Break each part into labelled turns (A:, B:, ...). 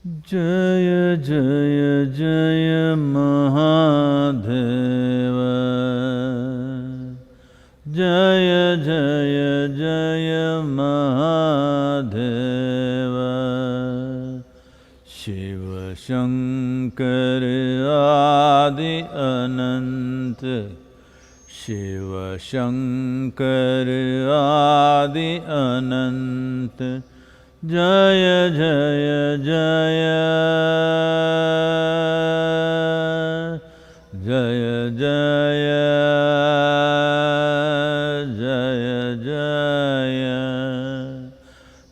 A: Jaya Jaya Jaya Mahadeva. Jaya Jaya Jaya Mahadeva. Shiva Shankara Adi Ananta. Shiva Shankara Adi Ananta. Jaya Jaya Jaya Jaya Jaya Jaya Jaya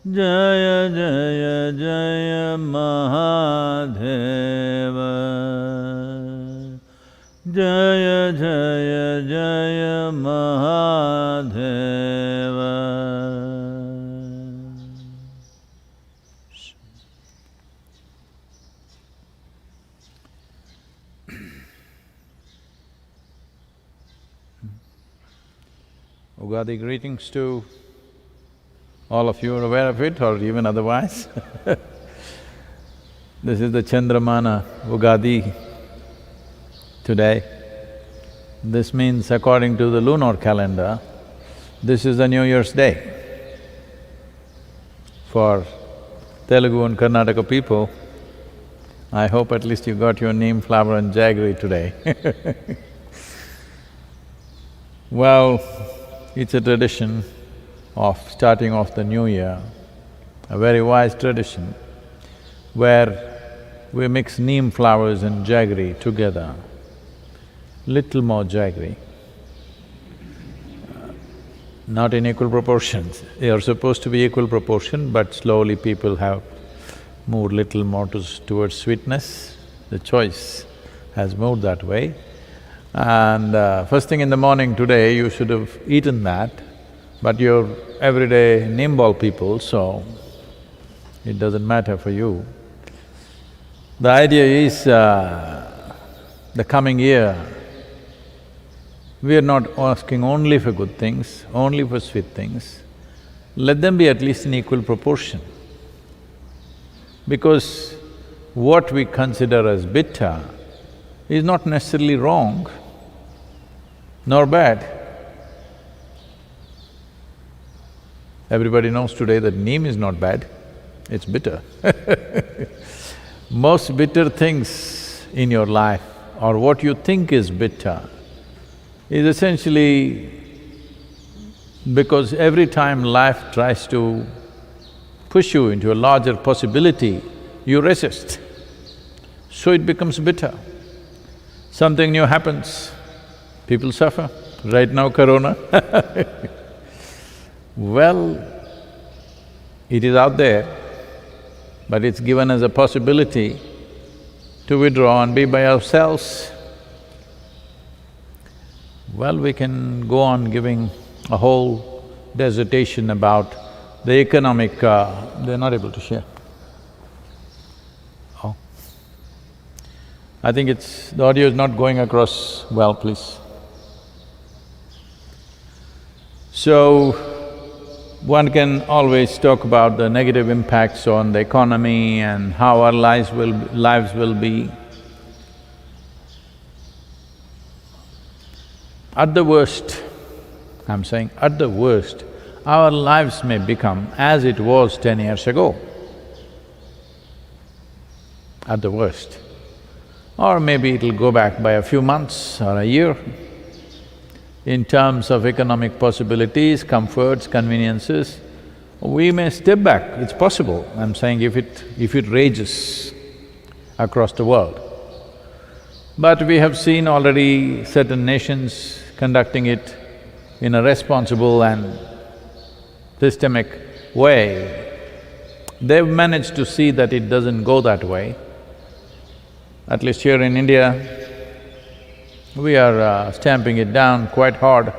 A: Jaya Jaya Jaya Mahadeva. Jaya Jaya Jaya Mahadeva. Ugadi greetings to all of you are aware of it or even otherwise. This is the Chandramana Ugadi today. This means according to the lunar calendar, this is the New Year's Day. For Telugu and Karnataka people, I hope at least you got your neem, flower and jaggery today. Well, it's a tradition of starting off the new year, a very wise tradition, where we mix neem flowers and jaggery together, little more jaggery, not in equal proportions. They are supposed to be equal proportion, but slowly people have moved little more towards sweetness. The choice has moved that way. And first thing in the morning today, you should have eaten that, but you're everyday neem ball people, so it doesn't matter for you. The idea is, the coming year, we are not asking only for good things, only for sweet things. Let them be at least in equal proportion. Because what we consider as bitter is not necessarily wrong nor bad. Everybody knows today that neem is not bad, it's bitter. Most bitter things in your life or what you think is bitter is essentially because every time life tries to push you into a larger possibility, you resist, so it becomes bitter. Something new happens, people suffer. Right now, corona well, it is out there, but it's given as a possibility to withdraw and be by ourselves. Well, we can go on giving a whole dissertation about the economic… they're not able to share. Oh. I think the audio is not going across well, please. So, one can always talk about the negative impacts on the economy and how our lives will be. At the worst, I'm saying at the worst, our lives may become as it was 10 years ago, at the worst. Or maybe it'll go back by a few months or a year. In terms of economic possibilities, comforts, conveniences, we may step back, it's possible. I'm saying if it rages across the world. But we have seen already certain nations conducting it in a responsible and systemic way. They've managed to see that it doesn't go that way. At least here in India, we are stamping it down quite hard.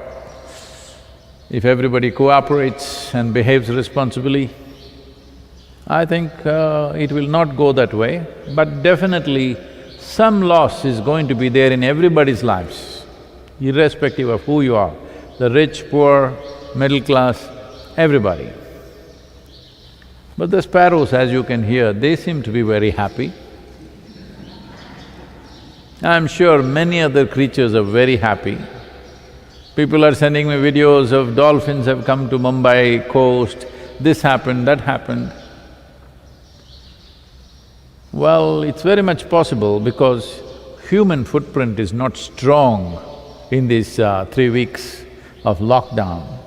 A: If everybody cooperates and behaves responsibly, I think it will not go that way, but definitely some loss is going to be there in everybody's lives, irrespective of who you are, the rich, poor, middle class, everybody. But the sparrows, as you can hear, they seem to be very happy. I'm sure many other creatures are very happy. People are sending me videos of dolphins have come to Mumbai coast, this happened, that happened. Well, it's very much possible because human footprint is not strong in these 3 weeks of lockdown.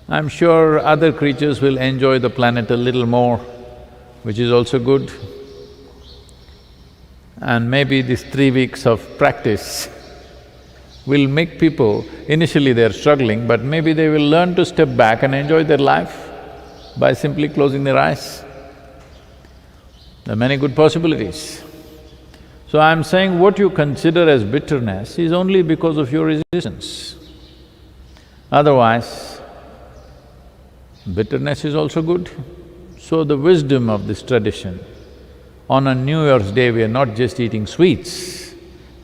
A: I'm sure other creatures will enjoy the planet a little more, which is also good. And maybe these 3 weeks of practice will make people… initially they're struggling, but maybe they will learn to step back and enjoy their life by simply closing their eyes. There are many good possibilities. So I'm saying what you consider as bitterness is only because of your resistance. Otherwise, bitterness is also good. So the wisdom of this tradition, on a New Year's Day we are not just eating sweets,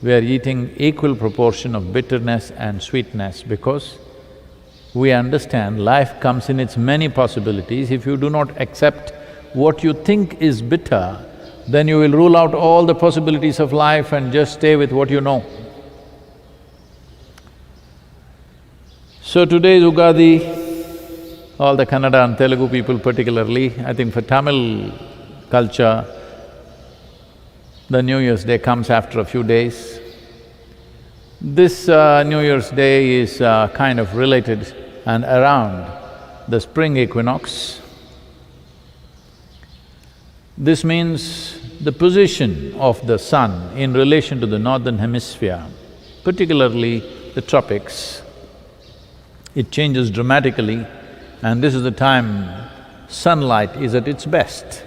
A: we are eating equal proportion of bitterness and sweetness because we understand life comes in its many possibilities. If you do not accept what you think is bitter, then you will rule out all the possibilities of life and just stay with what you know. So today is Ugadi. All the Kannada and Telugu people particularly, I think for Tamil culture, the New Year's Day comes after a few days. This New Year's Day is kind of related and around the spring equinox. This means the position of the sun in relation to the northern hemisphere, particularly the tropics, it changes dramatically. And this is the time sunlight is at its best.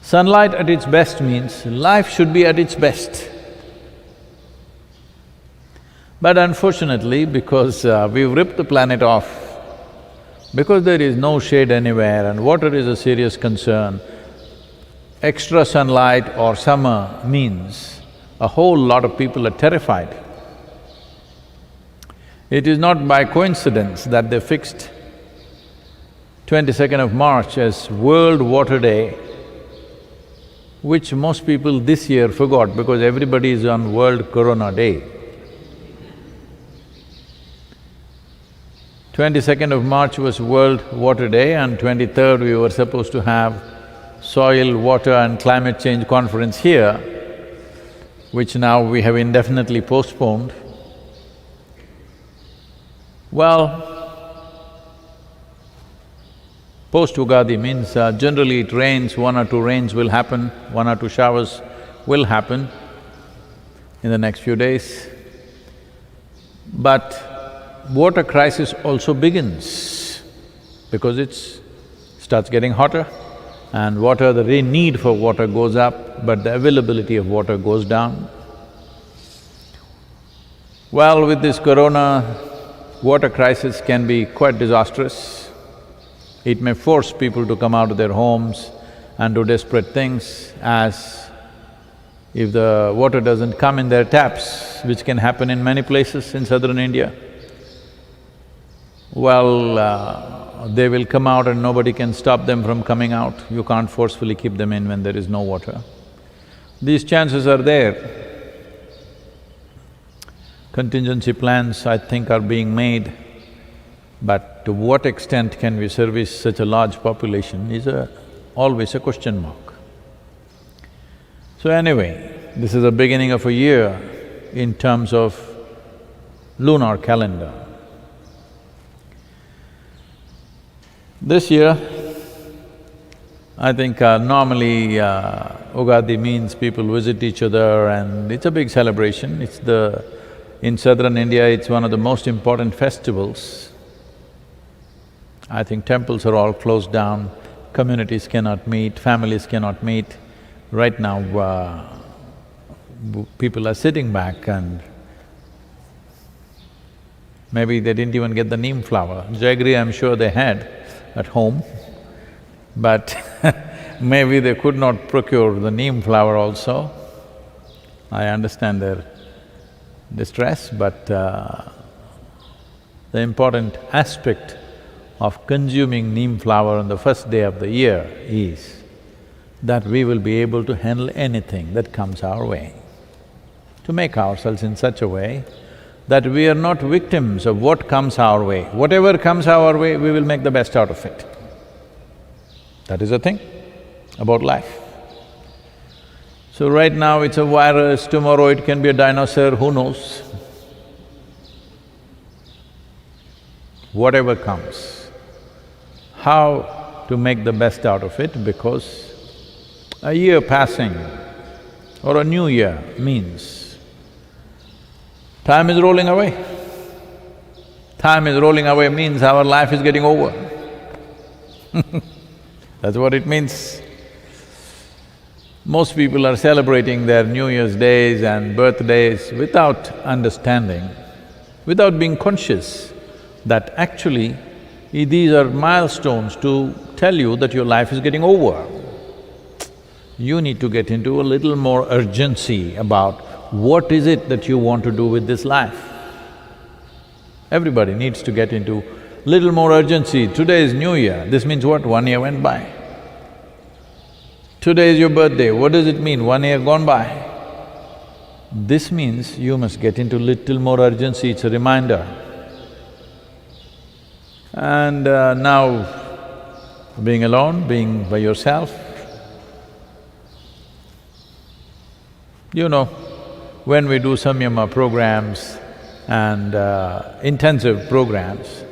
A: Sunlight at its best means life should be at its best. But unfortunately, because we've ripped the planet off, because there is no shade anywhere and water is a serious concern, extra sunlight or summer means a whole lot of people are terrified. It is not by coincidence that they fixed 22nd of March as World Water Day, which most people this year forgot because everybody is on World Corona Day. 22nd of March was World Water Day and 23rd we were supposed to have Soil, Water and Climate Change Conference here, which now we have indefinitely postponed. Well, post-Ugadi means generally it rains, 1 or 2 rains will happen, 1 or 2 showers will happen in the next few days. But water crisis also begins because it starts getting hotter and water… the need for water goes up, but the availability of water goes down. Well, with this corona, water crisis can be quite disastrous. It may force people to come out of their homes and do desperate things, as if the water doesn't come in their taps, which can happen in many places in southern India, well, they will come out and nobody can stop them from coming out. You can't forcefully keep them in when there is no water. These chances are there. Contingency plans, I think, are being made, but to what extent can we service such a large population is always a question mark. So anyway, this is the beginning of a year in terms of lunar calendar. This year, I think normally Ugadi means people visit each other and it's a big celebration. In southern India, it's one of the most important festivals. I think temples are all closed down, communities cannot meet, families cannot meet. Right now, people are sitting back and maybe they didn't even get the neem flower. Jaggery, I'm sure they had at home, but maybe they could not procure the neem flower also. I understand their distress, but the important aspect of consuming neem flower on the first day of the year is that we will be able to handle anything that comes our way. To make ourselves in such a way that we are not victims of what comes our way. Whatever comes our way, we will make the best out of it. That is the thing about life. So right now it's a virus, tomorrow it can be a dinosaur, who knows? Whatever comes, how to make the best out of it, because a year passing or a new year means time is rolling away. Time is rolling away means our life is getting over. That's what it means. Most people are celebrating their New Year's days and birthdays without understanding, without being conscious that actually these are milestones to tell you that your life is getting over. You need to get into a little more urgency about what is it that you want to do with this life. Everybody needs to get into little more urgency. Today is New Year, this means what? 1 year went by. Today is your birthday, what does it mean? 1 year gone by. This means you must get into little more urgency, it's a reminder. And now, being alone, being by yourself, you know, when we do samyama programs and intensive programs,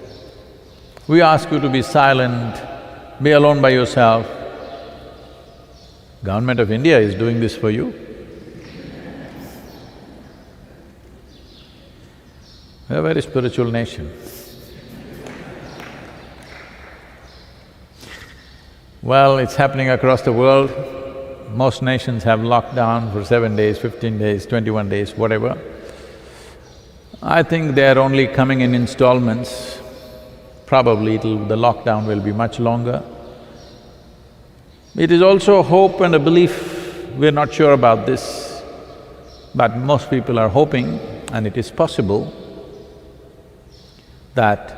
A: we ask you to be silent, be alone by yourself. Government of India is doing this for you. We're a very spiritual nation. Well, it's happening across the world. Most nations have lockdown for 7 days, 15 days, 21 days, whatever. I think they're only coming in installments. Probably the lockdown will be much longer. It is also a hope and a belief, we're not sure about this, but most people are hoping, and it is possible, that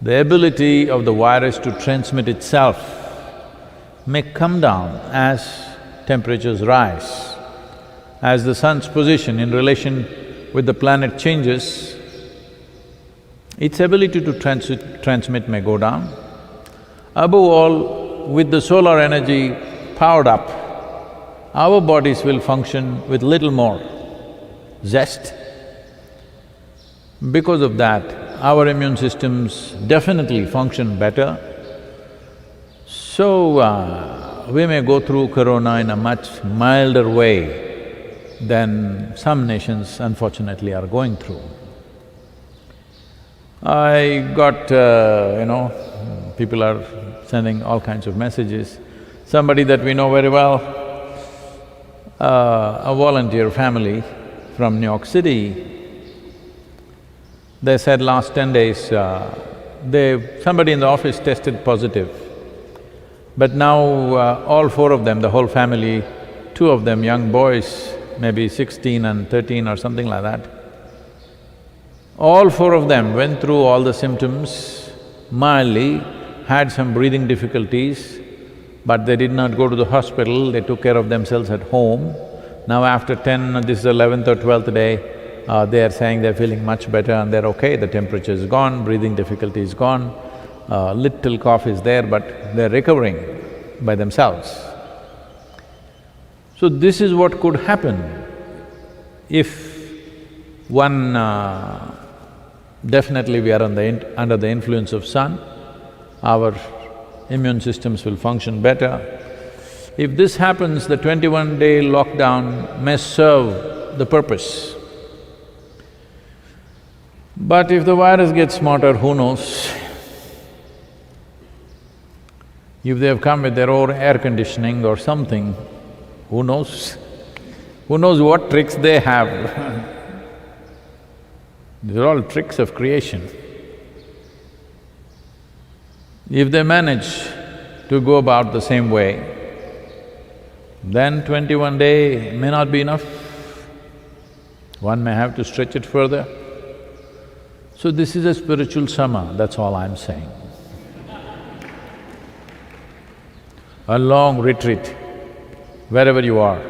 A: the ability of the virus to transmit itself may come down as temperatures rise. As the sun's position in relation with the planet changes, its ability to transmit may go down. Above all, with the solar energy powered up, our bodies will function with little more zest. Because of that, our immune systems definitely function better. So, we may go through corona in a much milder way than some nations unfortunately are going through. I got, people are sending all kinds of messages. Somebody that we know very well, a volunteer family from New York City, they said last 10 days, somebody in the office tested positive. But now all four of them, the whole family, two of them young boys, maybe 16 and 13 or something like that, all four of them went through all the symptoms mildly, had some breathing difficulties, but they did not go to the hospital, they took care of themselves at home. Now after 10, this is 11th or 12th day, they are saying they're feeling much better and they're okay, the temperature is gone, breathing difficulty is gone, little cough is there, but they're recovering by themselves. So this is what could happen if one… definitely we are under the influence of sun, our immune systems will function better. If this happens, the 21-day lockdown may serve the purpose. But if the virus gets smarter, who knows? If they have come with their own air conditioning or something, who knows? Who knows what tricks they have? These are all tricks of creation. If they manage to go about the same way, then 21-day may not be enough. One may have to stretch it further. So this is a spiritual summer, that's all I'm saying. A long retreat, wherever you are.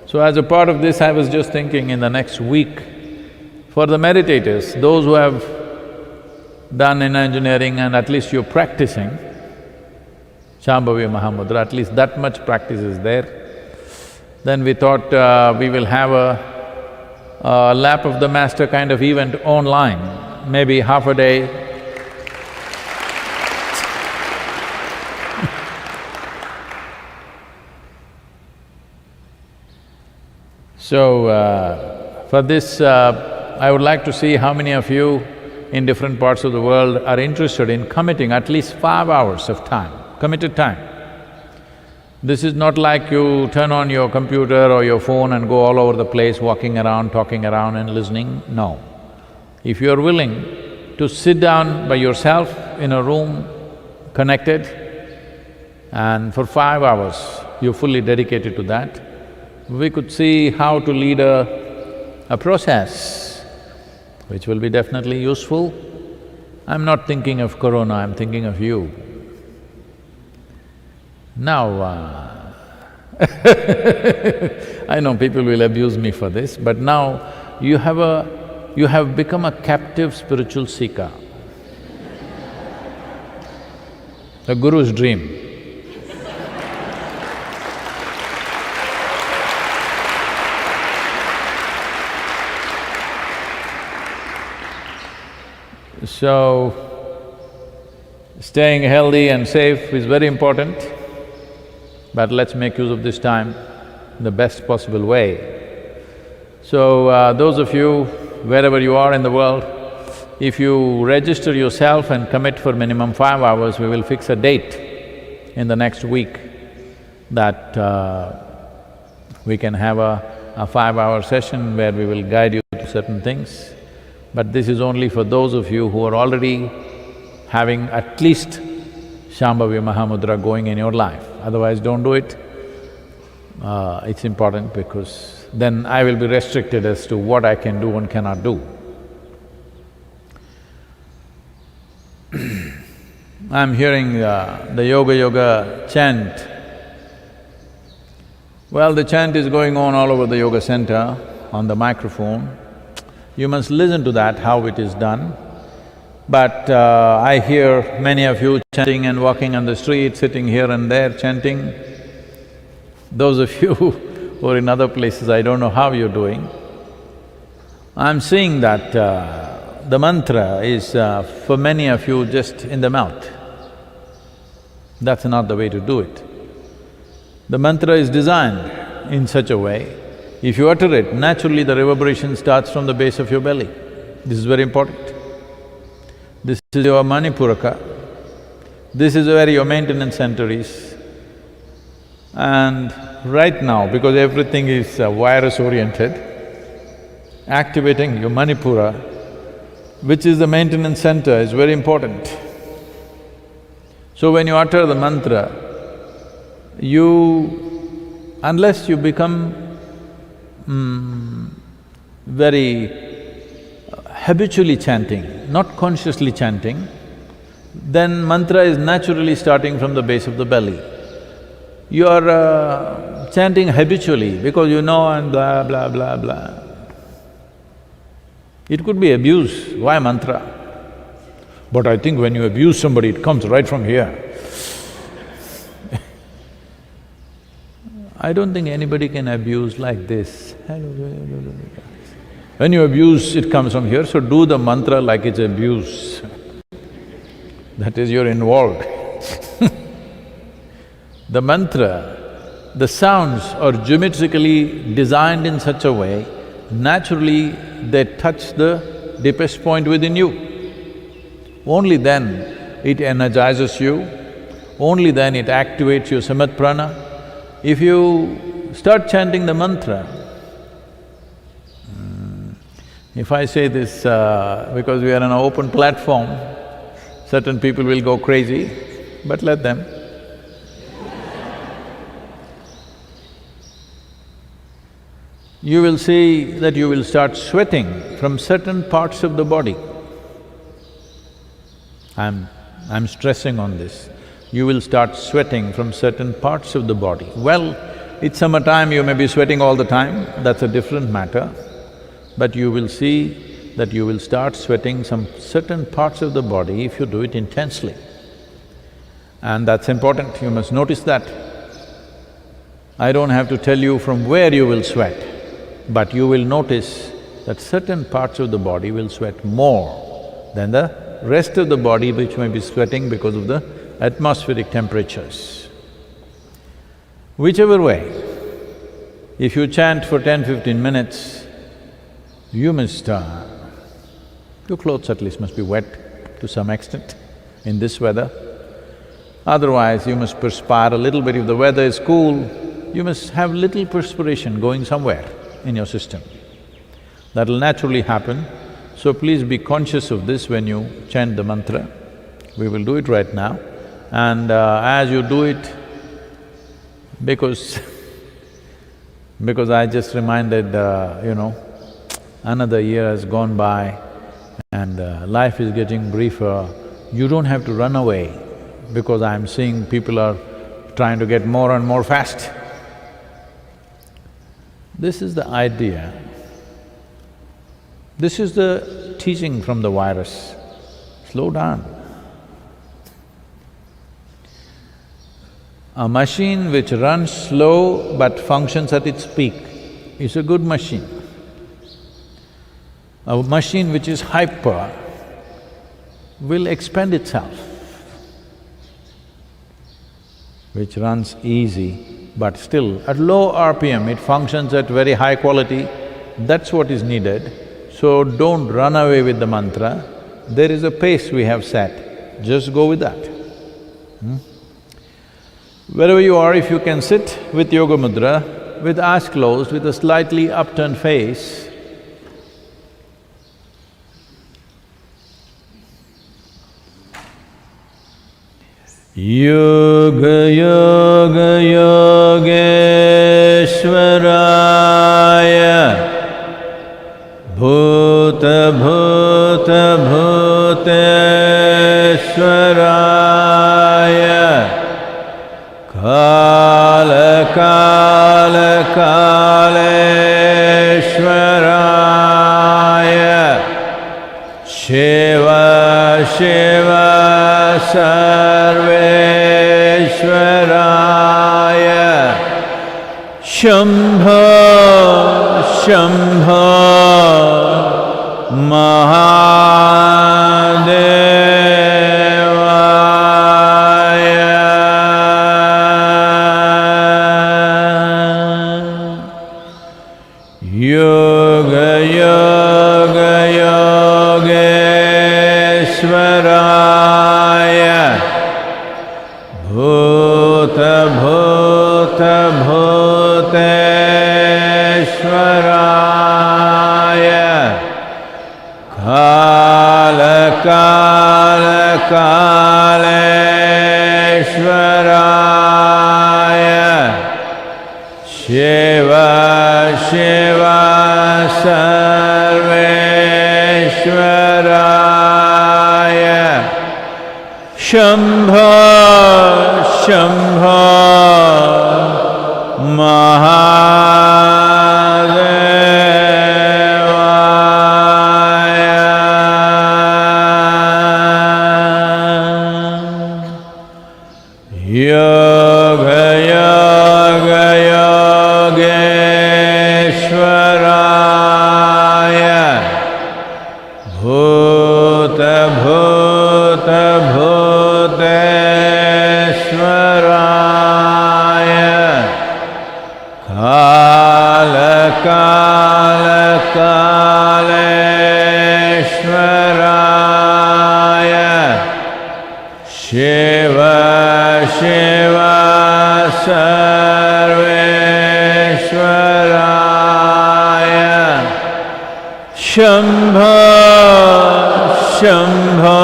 A: So as a part of this, I was just thinking in the next week, for the meditators, those who have done in engineering and at least you're practicing Shambhavi Mahamudra, at least that much practice is there. Then we thought we will have a lap of the master kind of event online, maybe half a day. So, for this, I would like to see how many of you in different parts of the world are interested in committing at least 5 hours of time, committed time. This is not like you turn on your computer or your phone and go all over the place walking around, talking around and listening, no. If you're willing to sit down by yourself in a room, connected, and for 5 hours you're fully dedicated to that, we could see how to lead a process which will be definitely useful. I'm not thinking of corona, I'm thinking of you. Now, I know people will abuse me for this, but now you have become a captive spiritual seeker. The Guru's dream. So, staying healthy and safe is very important, but let's make use of this time in the best possible way. So, those of you, wherever you are in the world, if you register yourself and commit for minimum 5 hours, we will fix a date in the next week that we can have a 5-hour session where we will guide you to certain things. But this is only for those of you who are already having at least Shambhavi Mahamudra going in your life, otherwise don't do it. It's important because then I will be restricted as to what I can do and cannot do. I'm hearing the yoga chant. Well, the chant is going on all over the yoga center on the microphone. You must listen to that, how it is done. But I hear many of you chanting and walking on the street, sitting here and there chanting. Those of you who are in other places, I don't know how you're doing. I'm seeing that the mantra is for many of you just in the mouth. That's not the way to do it. The mantra is designed in such a way, if you utter it, naturally the reverberation starts from the base of your belly. This is very important. This is your Manipuraka. This is where your maintenance center is. And right now, because everything is virus-oriented, activating your Manipura, which is the maintenance center, is very important. So when you utter the mantra, unless you become very habitually chanting, not consciously chanting, then mantra is naturally starting from the base of the belly. You are chanting habitually because you know and blah, blah, blah, blah. It could be abuse, why mantra? But I think when you abuse somebody, it comes right from here. I don't think anybody can abuse like this. When you abuse, it comes from here, so do the mantra like it's abuse. That is, you're involved. The mantra, the sounds are geometrically designed in such a way, naturally they touch the deepest point within you. Only then it energizes you, only then it activates your samat prana. If you start chanting the mantra, if I say this because we are on an open platform, certain people will go crazy, but let them. You will see that you will start sweating from certain parts of the body. I'm stressing on this. You will start sweating from certain parts of the body. Well, it's summertime, you may be sweating all the time, that's a different matter. But you will see that you will start sweating some certain parts of the body if you do it intensely. And that's important, you must notice that. I don't have to tell you from where you will sweat, but you will notice that certain parts of the body will sweat more than the rest of the body which may be sweating because of the atmospheric temperatures. Whichever way, if you chant for 10-15 minutes, you must… your clothes at least must be wet to some extent in this weather. Otherwise, you must perspire a little bit. If the weather is cool, you must have little perspiration going somewhere in your system. That'll naturally happen, so please be conscious of this when you chant the mantra. We will do it right now. And as you do it, because I just reminded, another year has gone by and life is getting briefer, you don't have to run away because I'm seeing people are trying to get more and more fast. This is the idea. This is the teaching from the virus. Slow down. A machine which runs slow but functions at its peak is a good machine. A machine which is hyper will expend itself. Which runs easy, but still at low RPM it functions at very high quality, that's what is needed. So don't run away with the mantra, there is a pace we have set, just go with that. Wherever you are, if you can sit with yoga mudra, with eyes closed, with a slightly upturned face, Yoga Yoga Yogeshwaraya Bhuta Bhuta Bhuteshwaraya Kala Kala Kaleshwaraya Shiva Shiva Sarveshwaraya Shambho Shambho Mahadevaya Yoga Yoga Yogeshwaraya Bhuta Bhuta Bhuteshwaraya Kala Kala Kaleshwaraya Shiva Shiva Sarveshwaraya Shambho Shambho Mahadevaya Yoga Yoga Yogeshwaraya Bhuta Bhuta Bhuteshwaraya Kala Kala Kaleshwaraya Shiva Shiva Sarveshwaraya Shambho Shambho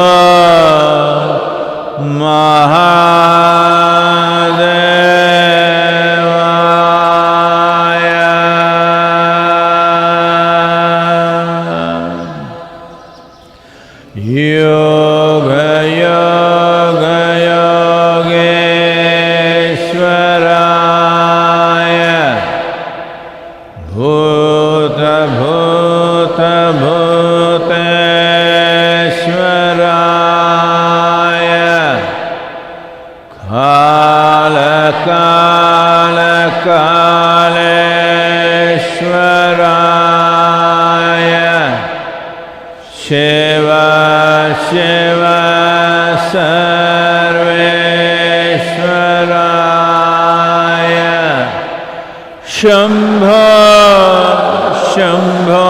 A: Mahadevaya Yoga Kalesvaraya Shiva Shiva Sarveshwaraya Shambho Shambho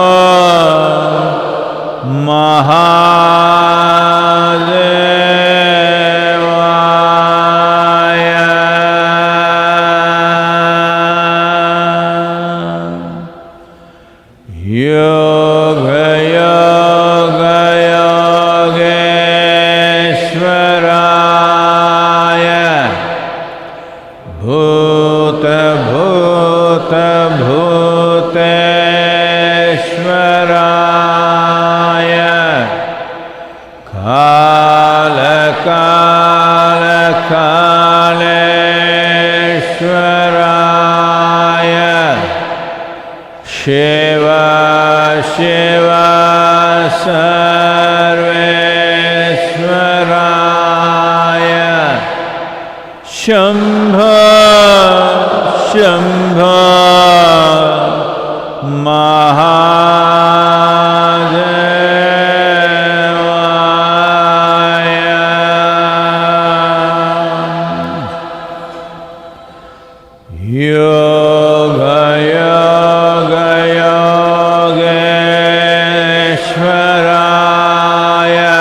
A: Yoga Yoga Yogeshwaraya Bhuta Bhuta Bhuteshwaraya Kala Kala Kaleshwaraya Shiva Shiva Sarveshwaraya Shambho Shambho Mahadevaya Yoga Yoga Yogeshwaraya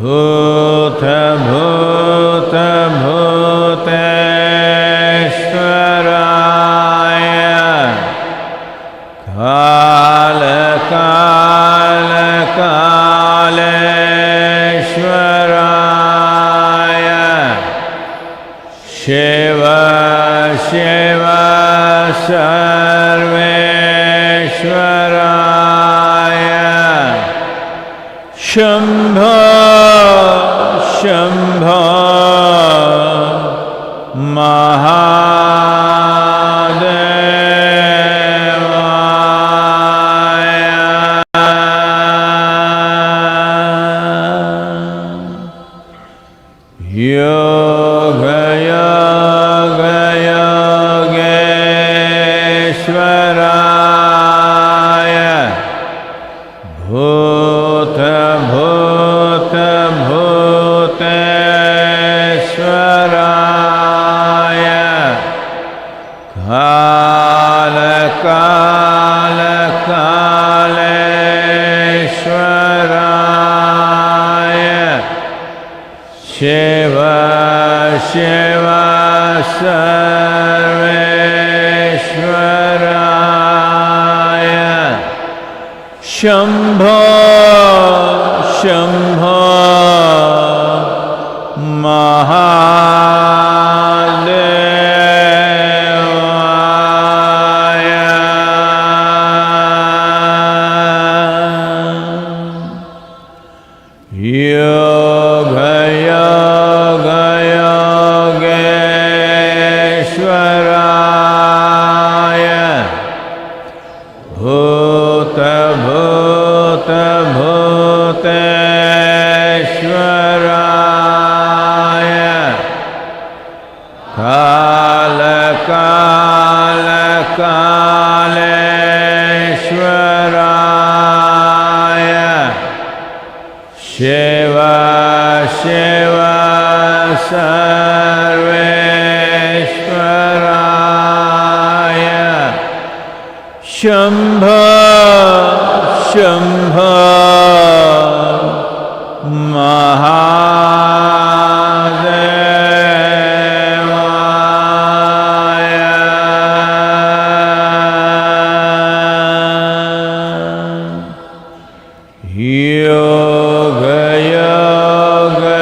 A: Bhuta Bhuta Bhuteshwaraya Kala Kala Kaleshwaraya Shiva Shiva Sarveshwaraya Shambho Shambho Mahadevaya Yoga Yoga Yogeshwaraya Bhuta Bhuta Bhuteshwaraya Kala Kala Kaleshwaraya Shiva Shiva Sarveshwaraya Shambho Shambho Mahadevaya Yoga Yoga Yogeshwaraya Bhuta Bhuta Bhuteshwaraya Kala Kala Kaleshwaraya Shiva Shiva Sarveshwaraya Shambho Shambho Mahadevaya Yoga Yoga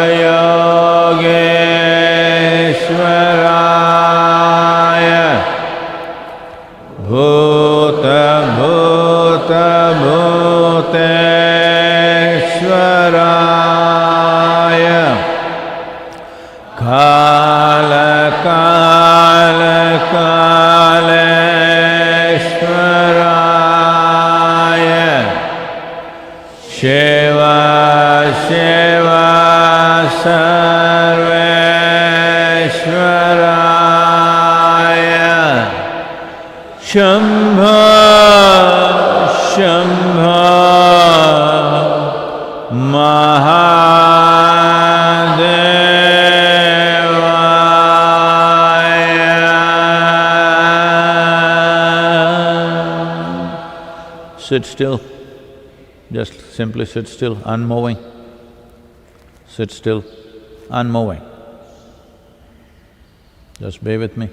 A: Yogeshwaraya Bhuta Bhuta Bhuteshwaraya Kala Kala Kaleshwaraya Shiva Shiva Sarveshwaraya Shambho, Shambho, Mahadevaya. Sit still, just simply sit still, unmoving. Sit still, unmoving. Just be with me.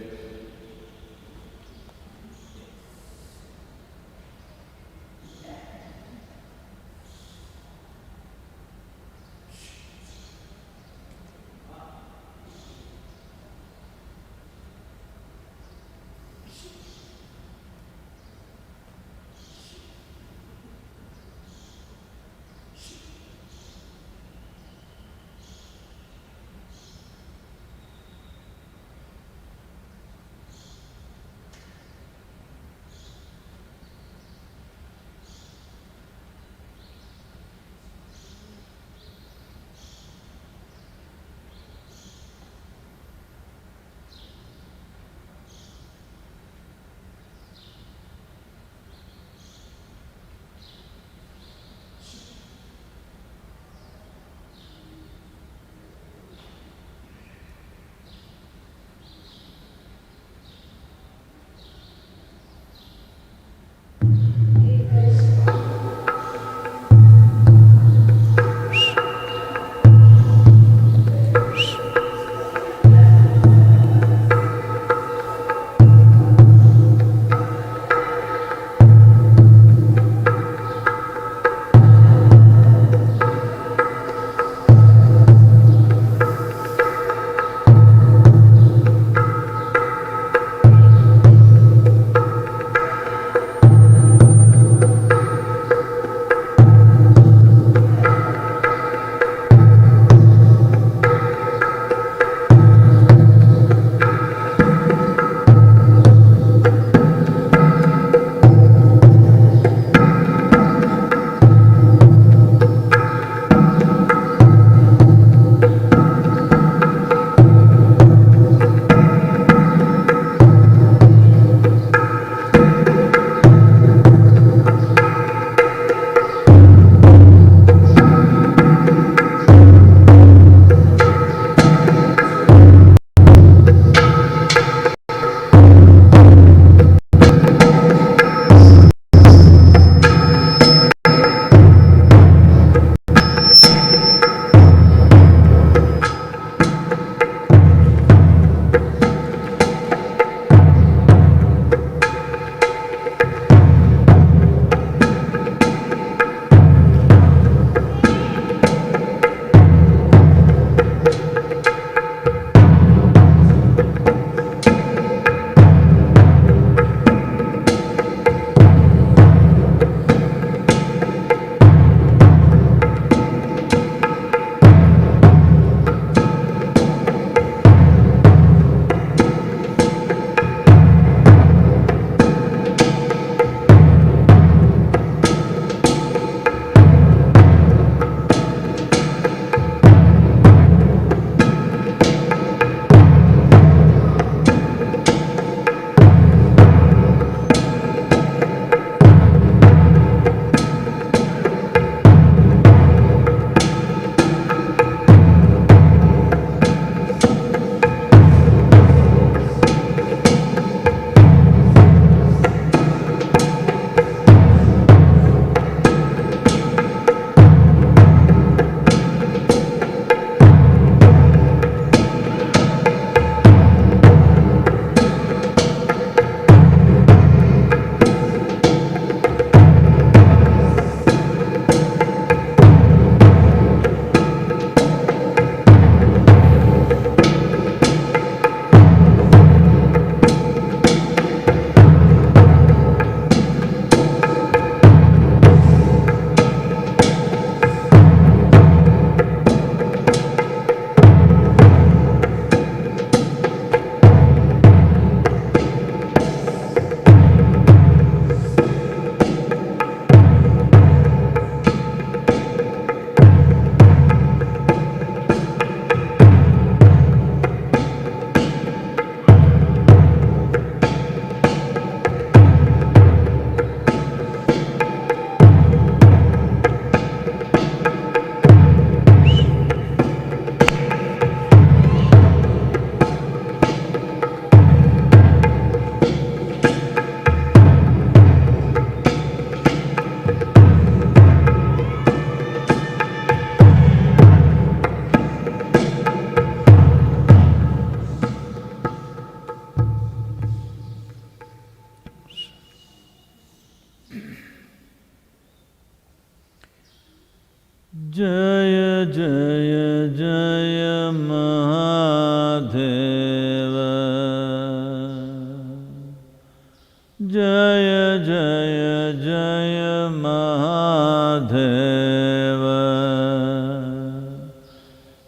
A: Jaya Mahadeva. Jaya Jaya Jaya Mahadeva.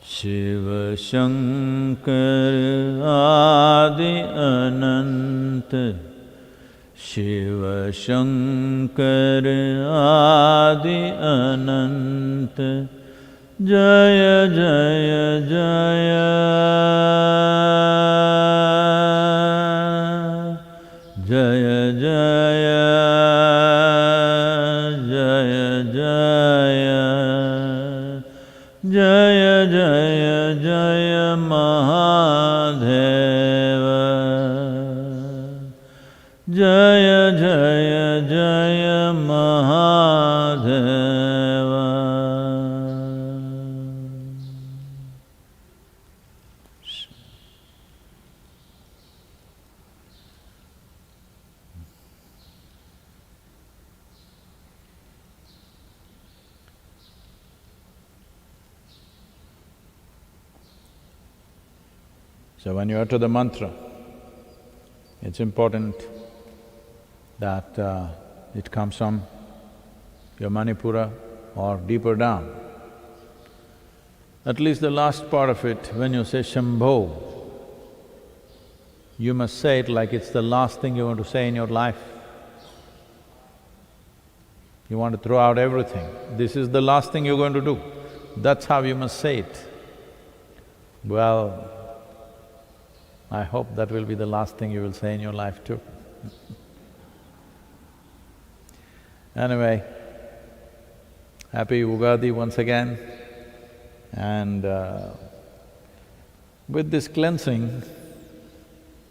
A: Shiva Shankar Adi Ananta. Shiva Shankar Adi Ananta. Jaya Jaya Jaya. Jaya Jaya. Jaya Jaya. Jaya Jaya Jaya Mahadeva. Jaya Jaya Jaya Mahadeva. So when you utter the mantra, it's important that it comes from your Manipura or deeper down. At least the last part of it, when you say Shambho, you must say it like it's the last thing you want to say in your life. You want to throw out everything. This is the last thing you're going to do. That's how you must say it. Well, I hope that will be the last thing you will say in your life too. Anyway, happy Ugadi once again, and with this cleansing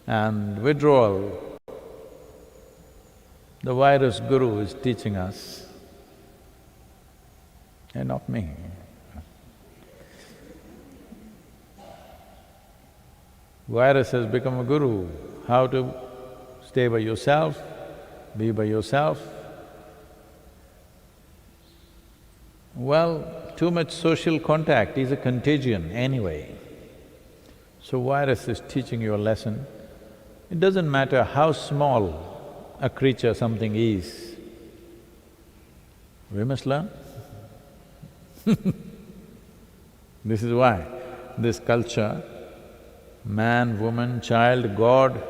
A: and withdrawal, the virus guru is teaching us, and not me. Virus has become a guru, how to stay by yourself, be by yourself. Well, too much social contact is a contagion anyway. So virus is teaching you a lesson. It doesn't matter how small a creature something is, we must learn. This is why this culture, man, woman, child, God,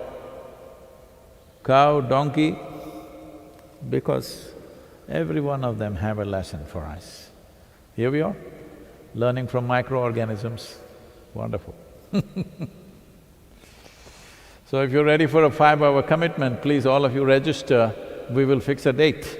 A: cow, donkey, because every one of them have a lesson for us. Here we are, learning from microorganisms, wonderful. So if you're ready for a 5-hour commitment, please all of you register, we will fix a date.